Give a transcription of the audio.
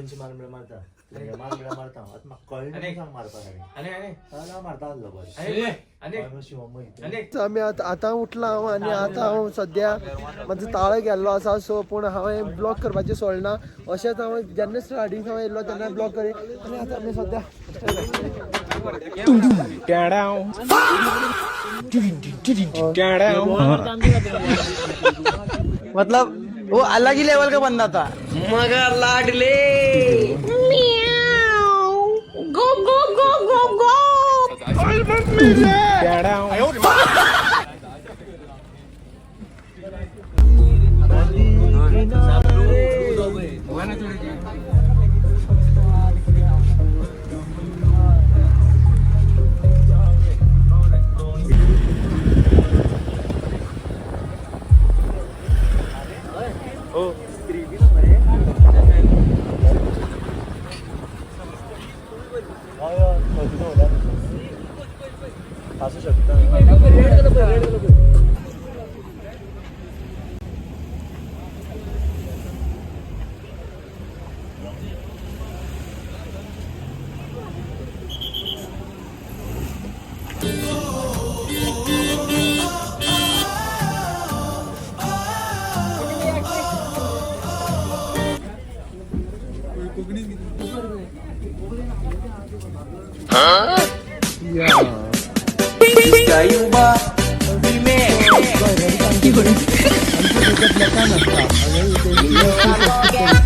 200 मारमेळा मारता मारमेळा मारता आता म्हाका कळ्ळें सांग मारपाक मारता आसलो बरें आम्ही आता उठला हांव आनी आतां हांव सद्या म्हाजो ताळो गेल्लो आसा सो पूण हांवें ब्लॉक करपाचें सोडना अशेंच हांव जेन्ना स्टार्टींग हांव येयल्लो तेन्ना ब्लॉक करी आनी आतां आमी सद्या मतलब वो अलग ही लेवल का बंदा था मगर लाडले गो गो गो गो गो असू शकता Yeah.